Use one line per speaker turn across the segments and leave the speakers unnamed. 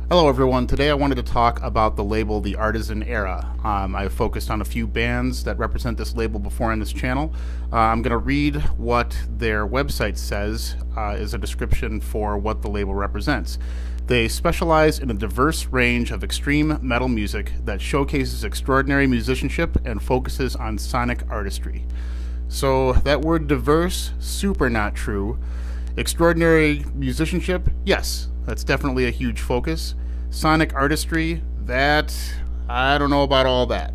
Hello everyone, today I wanted to talk about the label The Artisan Era. I've focused on a few bands that represent this label before on this channel. I'm going to read what their website says is a description for what the label represents. They specialize in a diverse range of extreme metal music that showcases extraordinary musicianship and focuses on sonic artistry. So that word diverse, super not true. Extraordinary musicianship, yes, that's definitely a huge focus. Sonic artistry, that, I don't know about all that.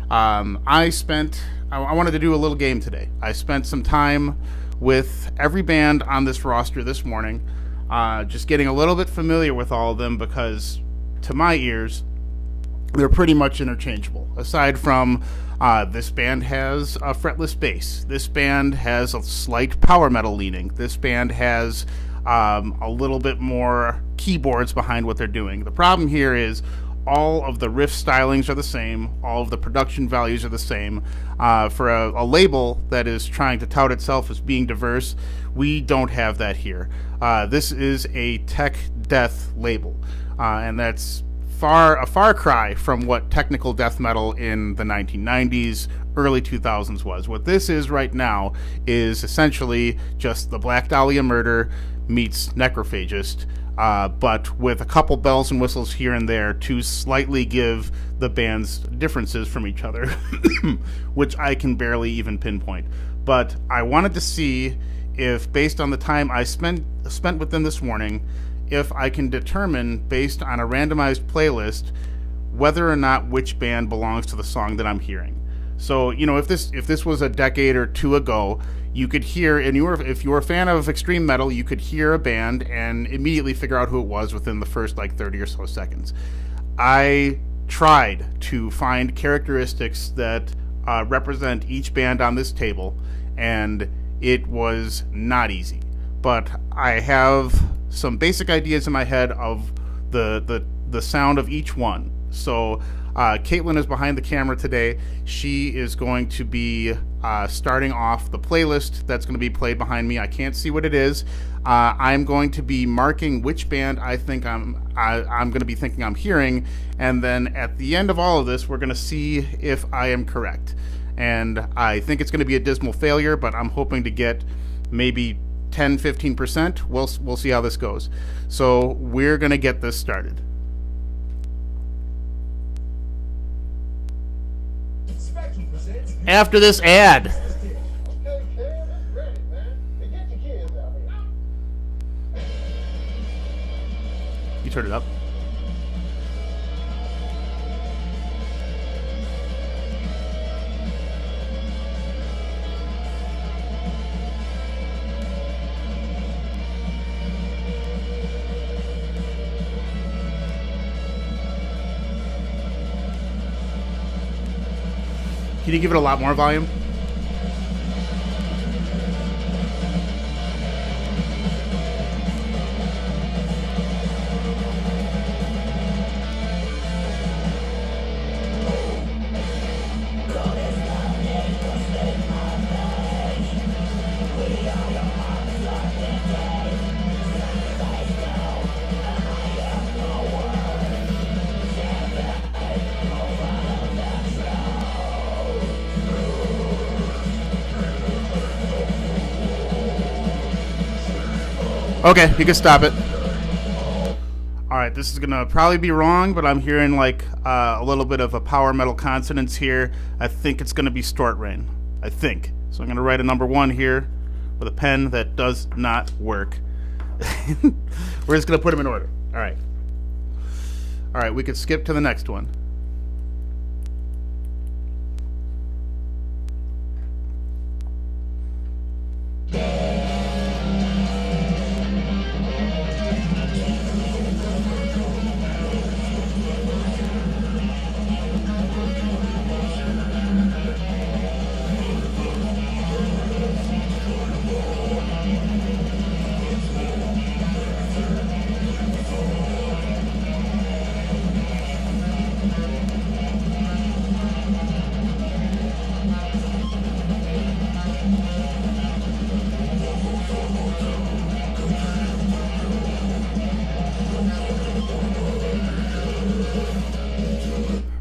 I wanted to do a little game today. I spent some time with every band on this roster this morning, just getting a little bit familiar with all of them because, to my ears, they're pretty much interchangeable. Aside from this band has a fretless bass. This band has a slight power metal leaning. This band has a little bit more keyboards behind what they're doing. The problem here is all of the riff stylings are the same. All of the production values are the same. For a label that is trying to tout itself as being diverse, we don't have that here. This is a tech death label, and that's a far cry from what technical death metal in the 1990s, early 2000s was. What this is right now is essentially just the Black Dahlia Murder meets Necrophagist, but with a couple bells and whistles here and there to slightly give the bands differences from each other, which I can barely even pinpoint. But I wanted to see if, based on the time I spent with them this morning, if I can determine, based on a randomized playlist, whether or not which band belongs to the song that I'm hearing. So, if this was a decade or two ago, you could hear, and if you were a fan of extreme metal, you could hear a band and immediately figure out who it was within the first 30 or so seconds. I tried to find characteristics that represent each band on this table, and it was not easy. But I have some basic ideas in my head of the sound of each one. So Caitlin is behind the camera today. She is going to be starting off the playlist that's going to be played behind me. I can't see what it is. I'm going to be marking which band I think I'm going to be thinking I'm hearing, and then at the end of all of this, we're going to see if I am correct. And I think it's going to be a dismal failure, but I'm hoping to get maybe 10-15%. We'll see how this goes. So we're going to get this started. After this ad. You turn it up. Can you give it a lot more volume? Okay, you can stop it. Alright, this is going to probably be wrong, but I'm hearing a little bit of a power metal consonance here. I think it's going to be Stort Rain. I think. So I'm going to write a number 1 here with a pen that does not work. We're just going to put them in order. Alright. Alright, we could skip to the next one.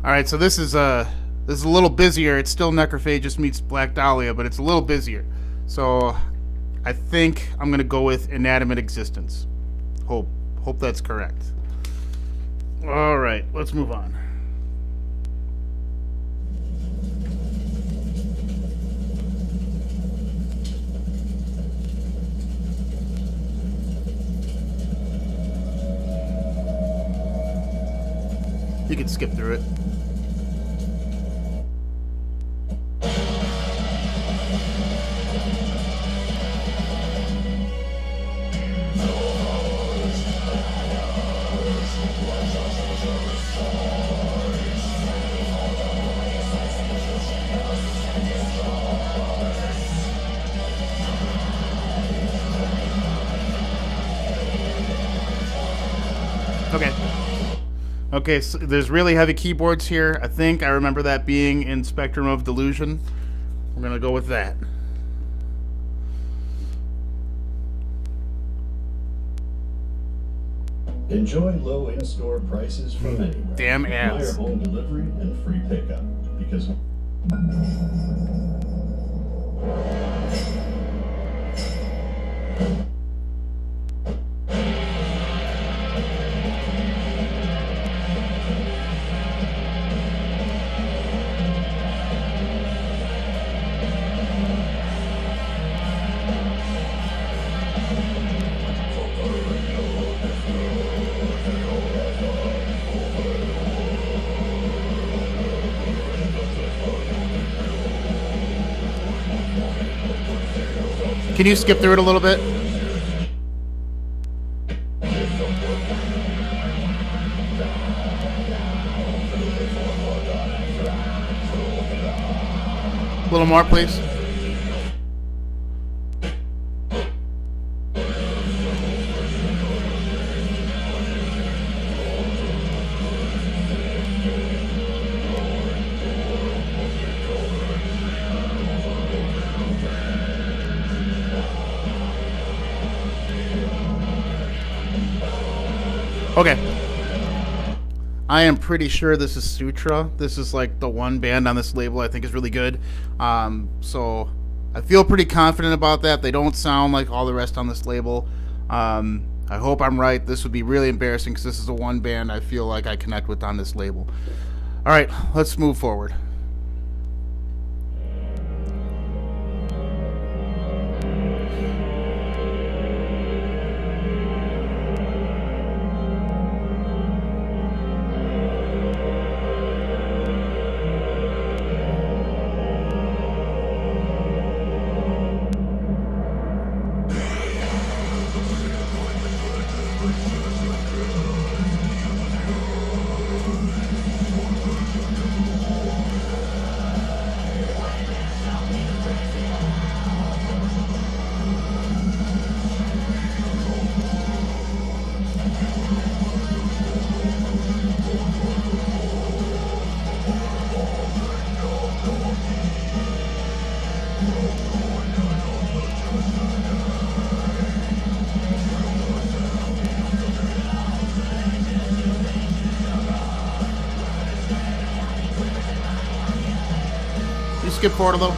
All right, so this is a little busier. It's still Necrophagus meets Black Dahlia, but it's a little busier. So I think I'm gonna go with Inanimate Existence. Hope that's correct. All right, let's move on. You can skip through it. Okay. Okay, so there's really heavy keyboards here. I think I remember that being in Spectrum of Delusion. We're gonna go with that.
Enjoy low in-store prices from anywhere.
Damn ads.
Higher home delivery and free pickup. Because
Can you skip through it a little bit? A little more, please. Okay. I am pretty sure this is Sutra. This is like the one band on this label I think is really good. So I feel pretty confident about that. They don't sound like all the rest on this label. I hope I'm right. This would be really embarrassing because this is the one band I feel like I connect with on this label. All right, let's move forward. Skip forward a little.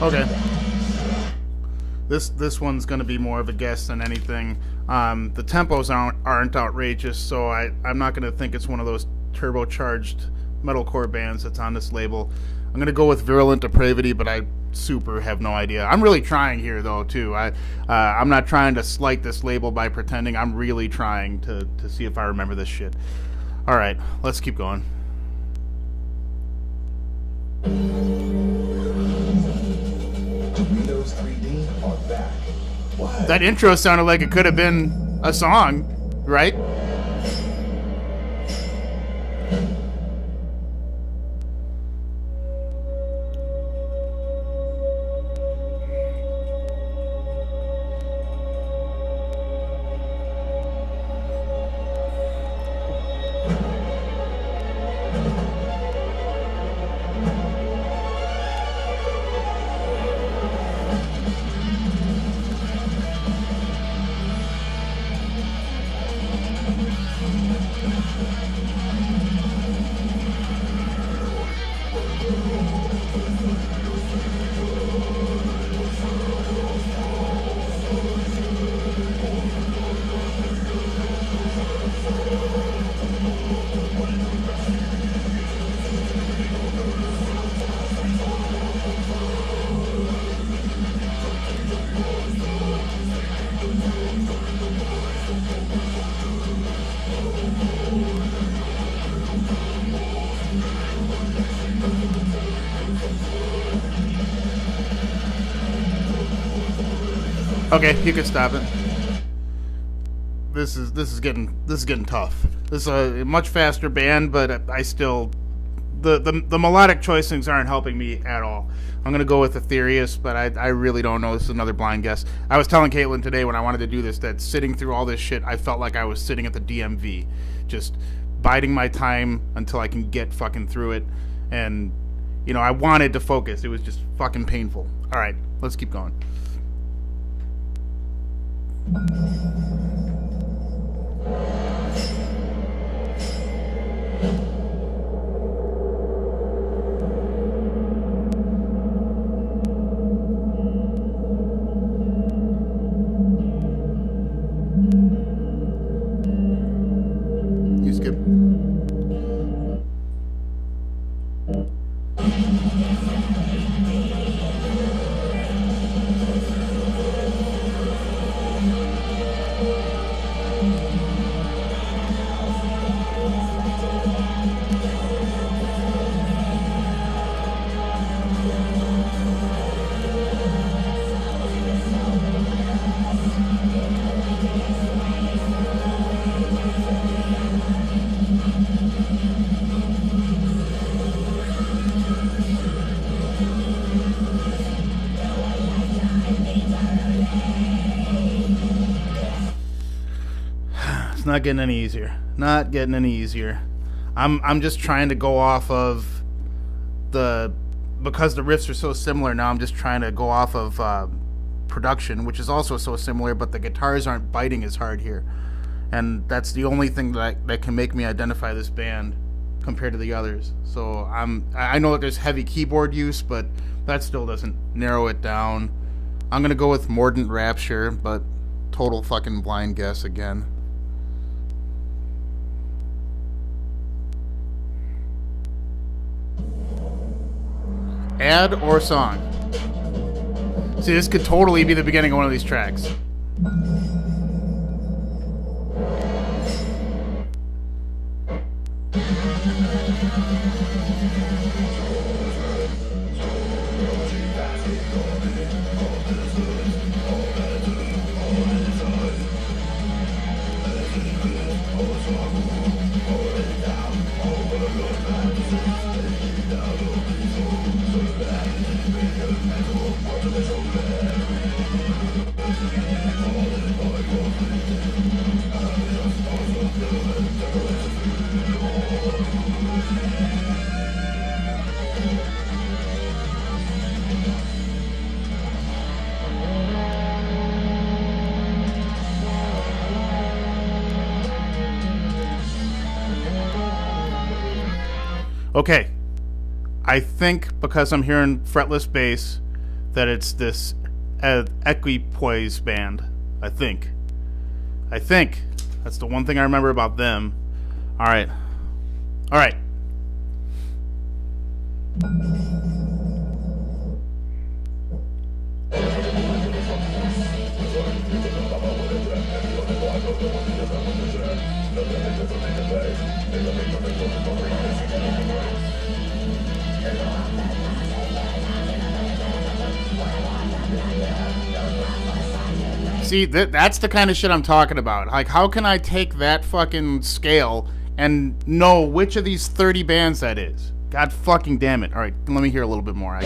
Okay. This one's going to be more of a guess than anything. The tempos aren't outrageous, so I'm not going to think it's one of those turbocharged metalcore bands that's on this label. I'm going to go with Virulent Depravity, but I super have no idea. I'm really trying here, though, too. I'm not trying to slight this label by pretending. I'm really trying to see if I remember this shit. All right, let's keep going.
Windows 3D are back. What?
That intro sounded like it could have been a song, right? Okay, you can stop it. This is getting tough. This is a much faster band, but I still the melodic choicings aren't helping me at all. I'm gonna go with Ethereus, but I really don't know. This is another blind guess. I was telling Caitlin today when I wanted to do this that sitting through all this shit, I felt like I was sitting at the DMV, just biding my time until I can get fucking through it. And you know, I wanted to focus. It was just fucking painful. All right, let's keep going. You skip. Not getting any easier. Not getting any easier. I'm just trying to go off of because the riffs are so similar now. I'm just trying to go off of production, which is also so similar, but the guitars aren't biting as hard here, and that's the only thing that can make me identify this band compared to the others. So I know that there's heavy keyboard use, but that still doesn't narrow it down. I'm gonna go with Mordant Rapture, but total fucking blind guess again. Ad or song? See, this could totally be the beginning of one of these tracks. Okay, I think because I'm hearing fretless bass that it's this Equipoise band. I think that's the one thing I remember about them. All right. See, that's the kind of shit I'm talking about. Like, how can I take that fucking scale and know which of these 30 bands that is? God fucking damn it. All right, let me hear a little bit more.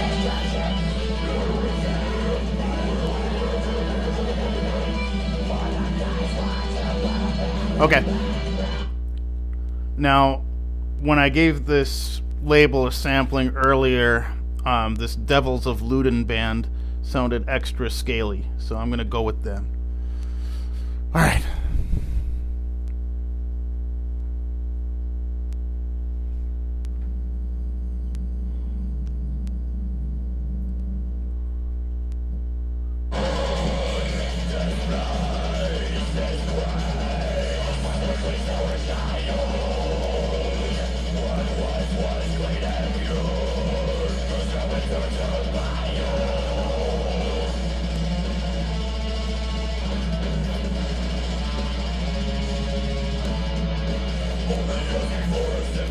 Okay. Now, when I gave this label a sampling earlier, this Devils of Luden band sounded extra scaly, so I'm gonna go with them. All right.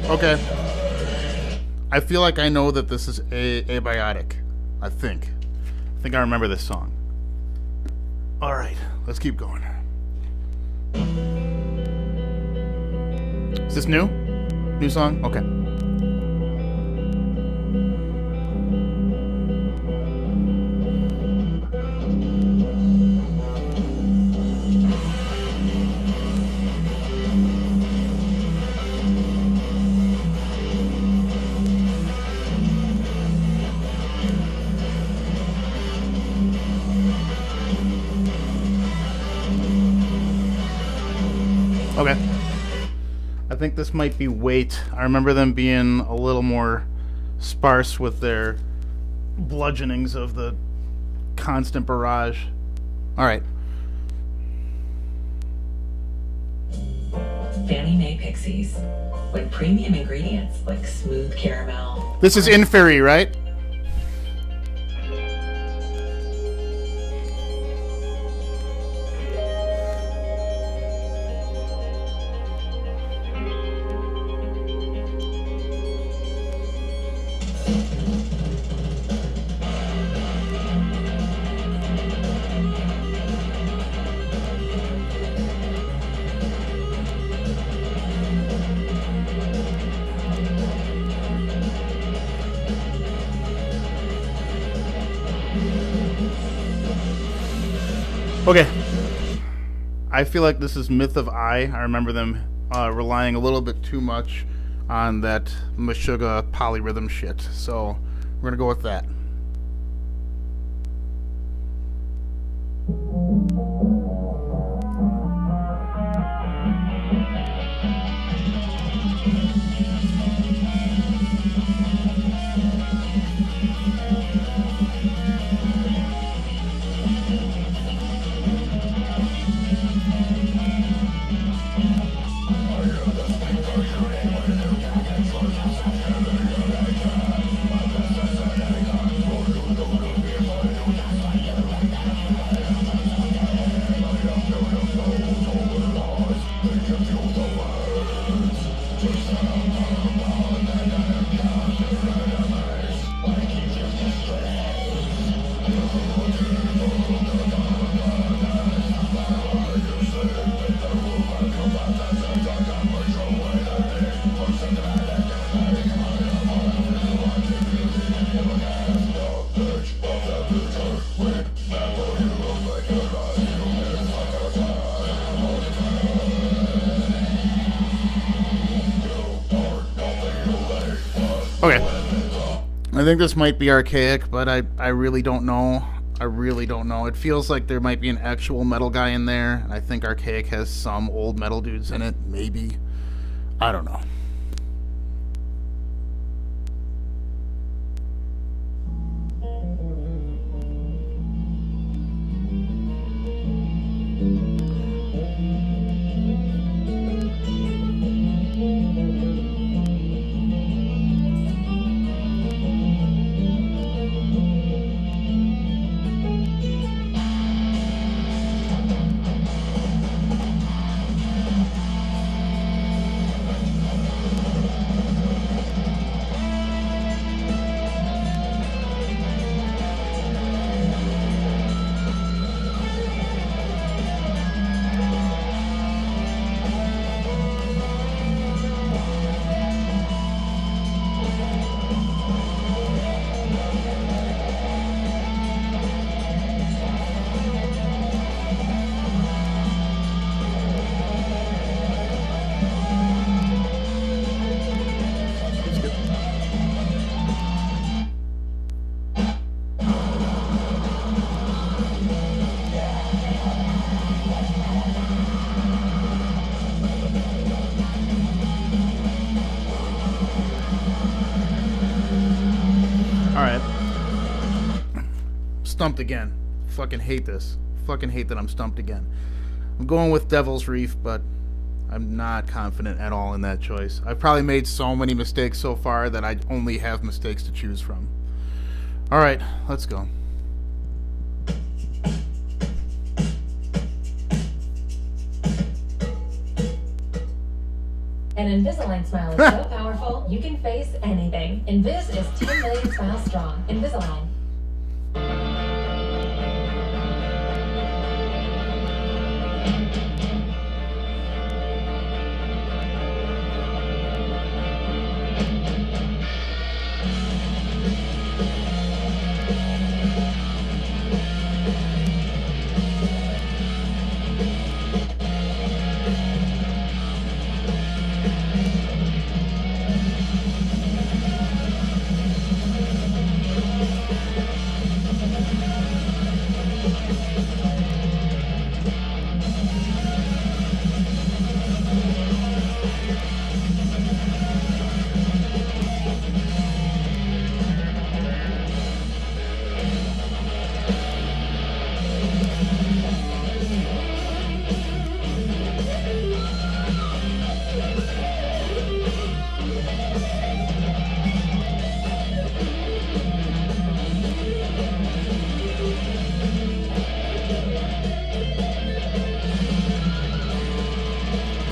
Okay. I feel like I know that this is Abiotic. I think I remember this song. All right, let's keep going. Is this new? New song? Okay. Okay. I think this might be Weight. I remember them being a little more sparse with their bludgeonings of the constant barrage. Alright.
Fannie Mae Pixies. With premium ingredients like smooth caramel.
This is Inferi, right? Okay. I feel like this is Myth of I. I remember them relying a little bit too much on that Meshuggah polyrhythm shit. So we're going to go with that. Okay. I think this might be Archaic, but I really don't know. I really don't know. It feels like there might be an actual metal guy in there, and I think Archaic has some old metal dudes in it, maybe. I don't know. Alright. Stumped again. Fucking hate this. Fucking hate that I'm stumped again. I'm going with Devil's Reef, but I'm not confident at all in that choice. I've probably made so many mistakes so far that I only have mistakes to choose from. Alright, let's go.
An Invisalign smile is so powerful, you can face anything. Invis is 10 million smiles strong. Invisalign.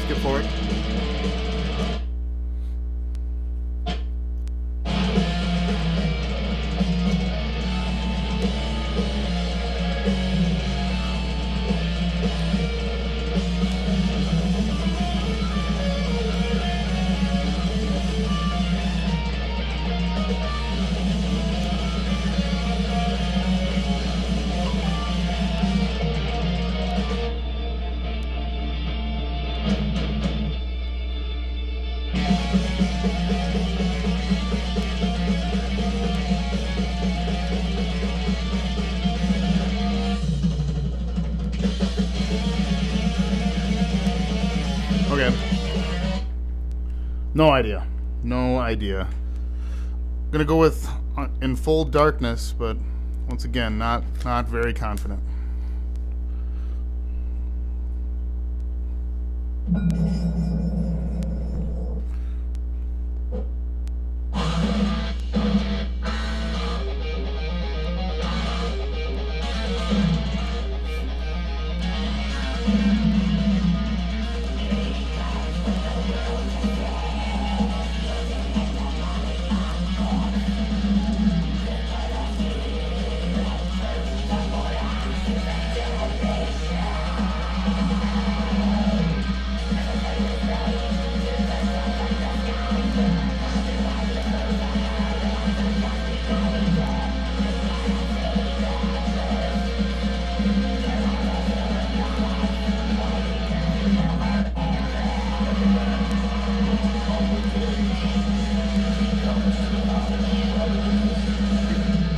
Skip forward. Okay. No idea. No idea. Gonna go with in full darkness, but once again, not very confident.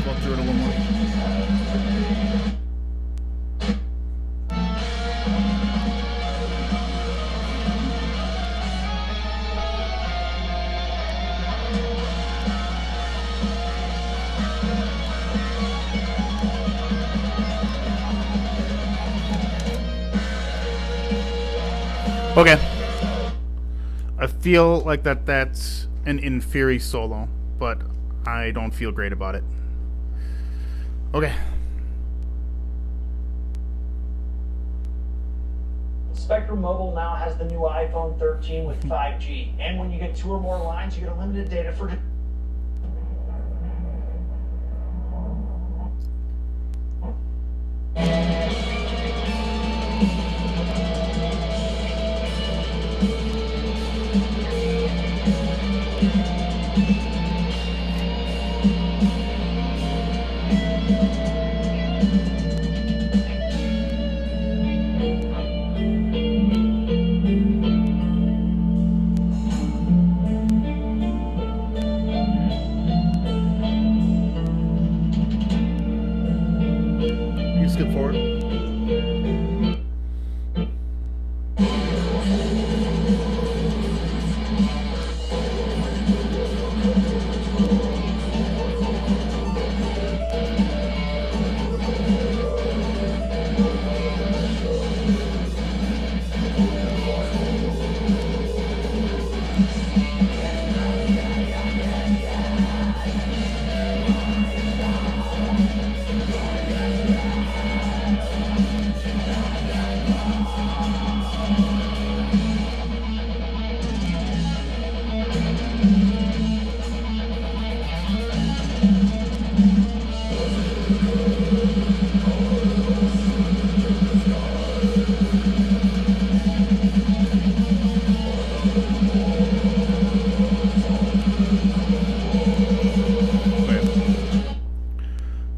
Walk through it a little more. Okay. I feel like that's an inferior solo, but I don't feel great about it. Okay.
Spectrum Mobile now has the new iPhone 13 with 5G. And when you get 2 or more lines, you get unlimited data for...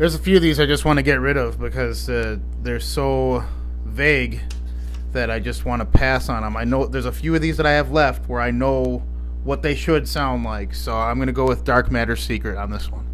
There's a few of these I just want to get rid of because they're so vague that I just want to pass on them. I know there's a few of these that I have left where I know what they should sound like, so I'm going to go with Dark Matter Secret on this one.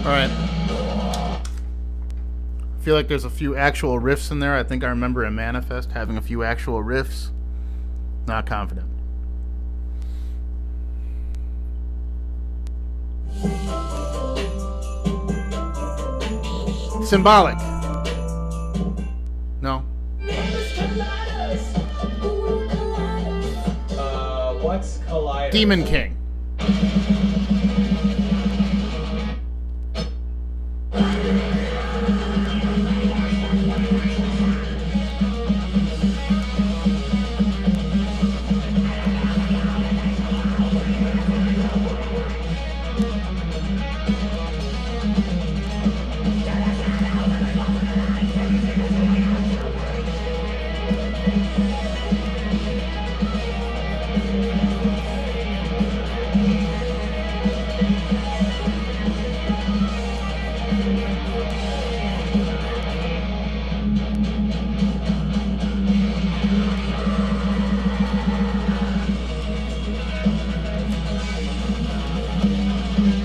Alright. I feel like there's a few actual riffs in there. I think I remember in Manifest having a few actual riffs. Not confident. Symbolic. No.
What's Collider?
Demon King.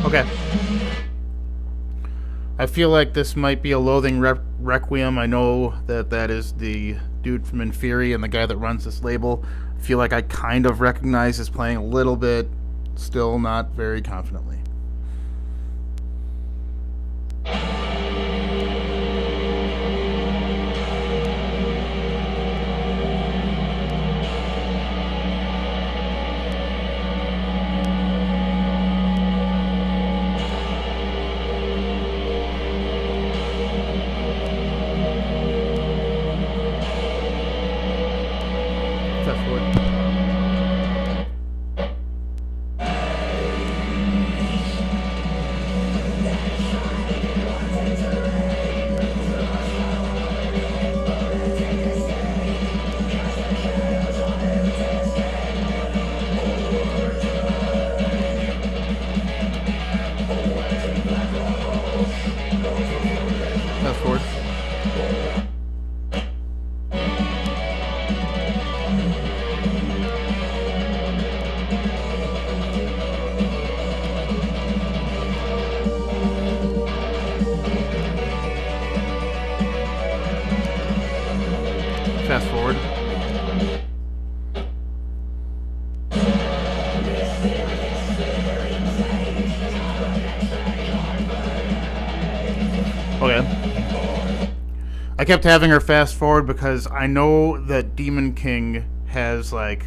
Okay. I feel like this might be a Loathing Requiem. I know that that is the dude from Inferi and the guy that runs this label. I feel like I kind of recognize his playing a little bit, still not very confidently. Fast forward. Okay. I kept having her fast forward because I know that Demon King has like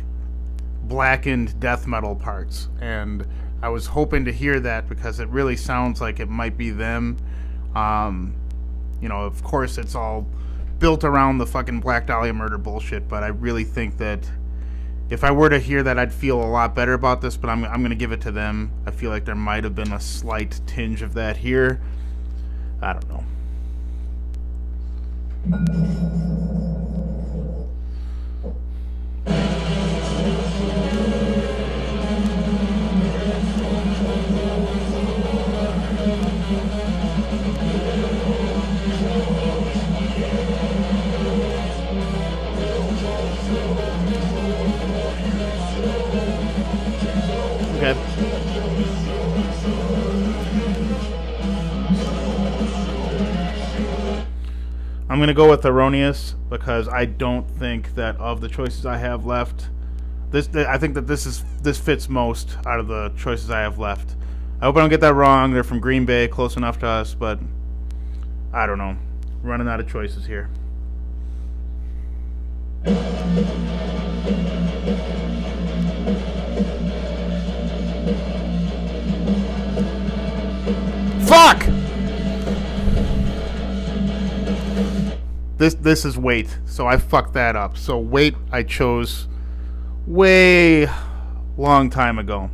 blackened death metal parts, and I was hoping to hear that because it really sounds like it might be them. You know, of course it's all built around the fucking Black Dahlia murder bullshit, but I really think that if I were to hear that, I'd feel a lot better about this, but I'm going to give it to them. I feel like there might have been a slight tinge of that here. I don't know. Okay. I'm going to go with erroneous because I don't think that of the choices I have left, I think that this fits most out of the choices I have left. I hope I don't get that wrong. They're from Green Bay, close enough to us, but I don't know. Running out of choices here. Fuck! This is weight, so I fucked that up. So weight I chose way long time ago.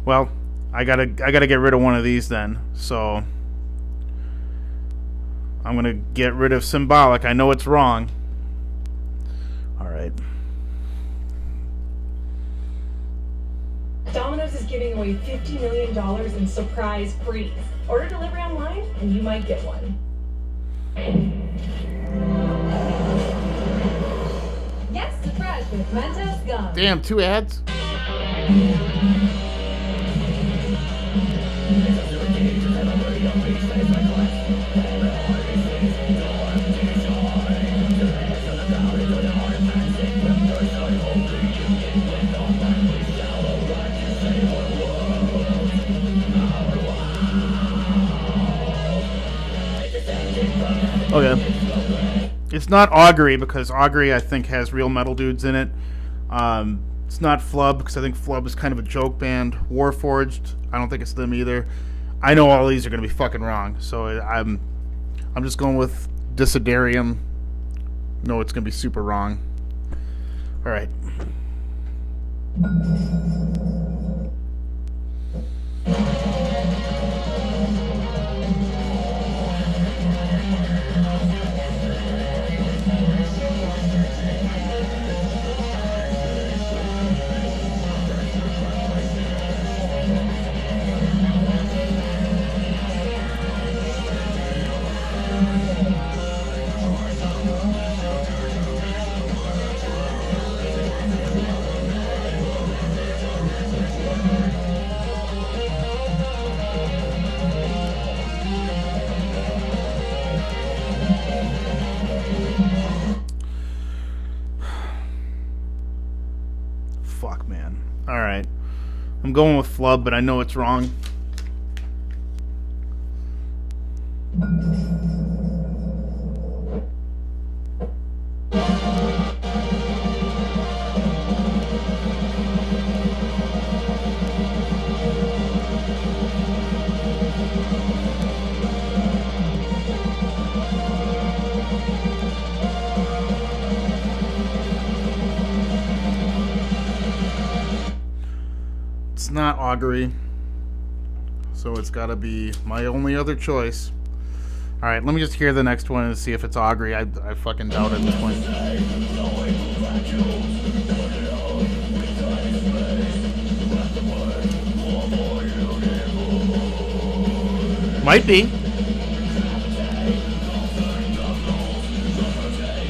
Well, I gotta get rid of one of these then. So I'm gonna get rid of symbolic. I know it's wrong. All right.
Domino's is giving away $50 million in surprise frees. Order delivery online and you might get one. Yes, surprise with Mentos gum.
Damn, 2 ads? Okay. It's not Augury because Augury I think has real metal dudes in it. It's not Flub because I think Flub is kind of a joke band. Warforged, I don't think it's them either. I know all these are going to be fucking wrong, so I'm just going with Desiderium. No, it's going to be super wrong. All right. Fuck, man. All right. I'm going with Flub, but I know it's wrong. It's not Augury, so it's got to be my only other choice. All right, let me just hear the next one and see if it's Augury. I fucking doubt it at this point. Might be.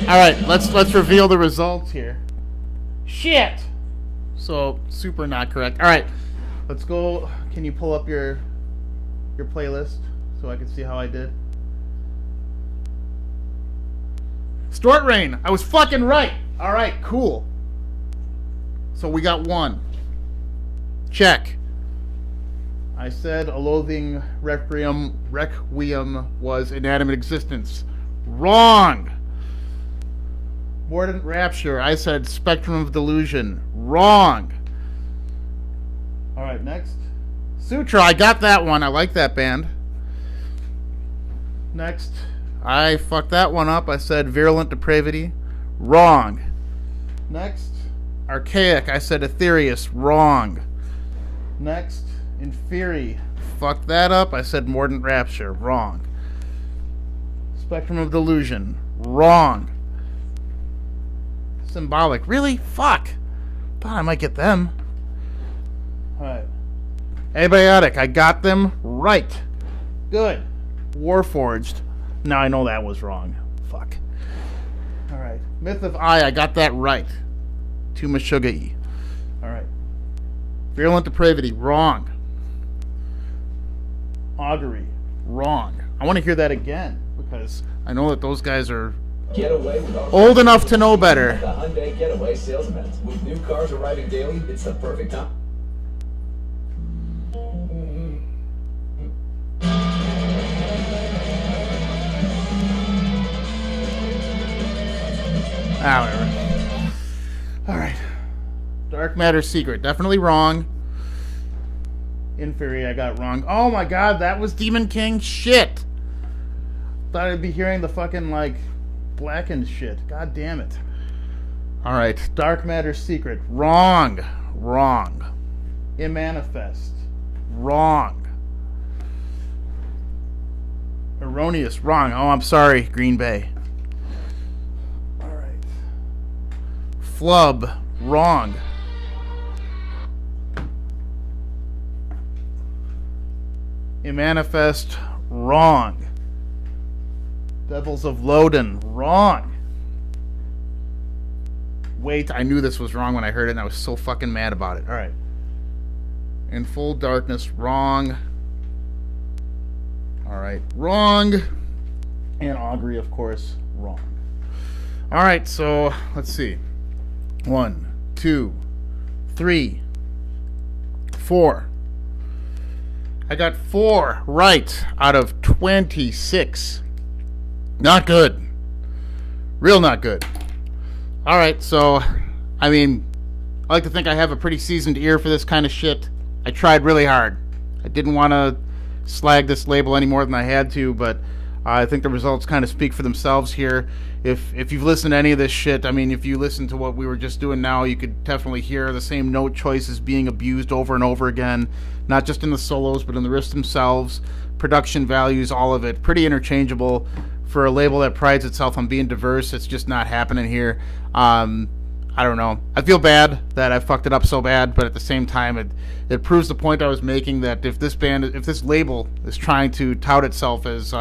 All right, let's reveal the results here. Shit. So super not correct. All right, let's go. Can you pull up your playlist so I can see how I did? Stort Rain. I was fucking right. All right, cool. So we got one. Check. I said A Loathing Requiem was Inanimate Existence. Wrong. Mordant Rapture. I said Spectrum of Delusion. Wrong. All right, next. Sutra. I got that one. I like that band. Next. I fucked that one up. I said Virulent Depravity. Wrong. Next. Archaic. I said Aetherius. Wrong. Next. Inferi. Fucked that up. I said Mordant Rapture. Wrong. Spectrum of Delusion. Wrong. Symbolic. Really? Fuck. Thought I might get them. Alright. Abiotic. I got them right. Good. Warforged. Now I know that was wrong. Fuck. Alright. Myth of I got that right. Tumashuga-E. Alright. Virulent Depravity, wrong. Augury, wrong. I want to hear that again because I know that those guys are
Getaway with our
old enough to know better.
The Hyundai Getaway sales event. With new cars arriving daily, it's the perfect time.
Whatever. Alright. Dark Matter Secret. Definitely wrong. Inferi, I got wrong. Oh my god, that was Demon King? Shit! Thought I'd be hearing the fucking, like, blackened shit. God damn it. Alright. Dark Matter Secret. Wrong. Wrong. Immanifest. Wrong. Erroneous. Wrong. Oh, I'm sorry, Green Bay. Alright. Flub. Wrong. Immanifest. Wrong. Devils of Loden. Wrong. Wait, I knew this was wrong when I heard it, and I was so fucking mad about it. Alright. In Full Darkness. Wrong. Alright. Wrong. And Augury, of course. Wrong. Alright, so let's see. 1, 2, 3, 4. I got 4 right out of 26. Not good. Real not good. Alright, so, I mean, I like to think I have a pretty seasoned ear for this kind of shit. I tried really hard. I didn't want to slag this label any more than I had to, but I think the results kind of speak for themselves here. If you've listened to any of this shit, I mean, if you listen to what we were just doing now, you could definitely hear the same note choices being abused over and over again, not just in the solos, but in the riffs themselves, production values, all of it. Pretty interchangeable for a label that prides itself on being diverse. It's just not happening here. I don't know. I feel bad that I fucked it up so bad, but at the same time, it proves the point I was making that if this label is trying to tout itself as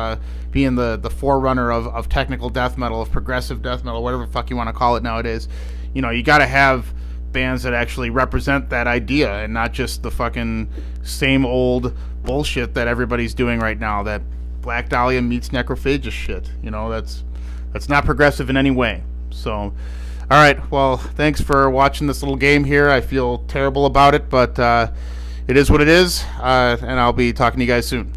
being the forerunner of technical death metal, of progressive death metal, whatever the fuck you want to call it nowadays, you know, you got to have bands that actually represent that idea and not just the fucking same old bullshit that everybody's doing right now. That Black Dahlia meets Necrophagist shit. You know, that's not progressive in any way. So. Alright, well, thanks for watching this little game here. I feel terrible about it, but it is what it is, and I'll be talking to you guys soon.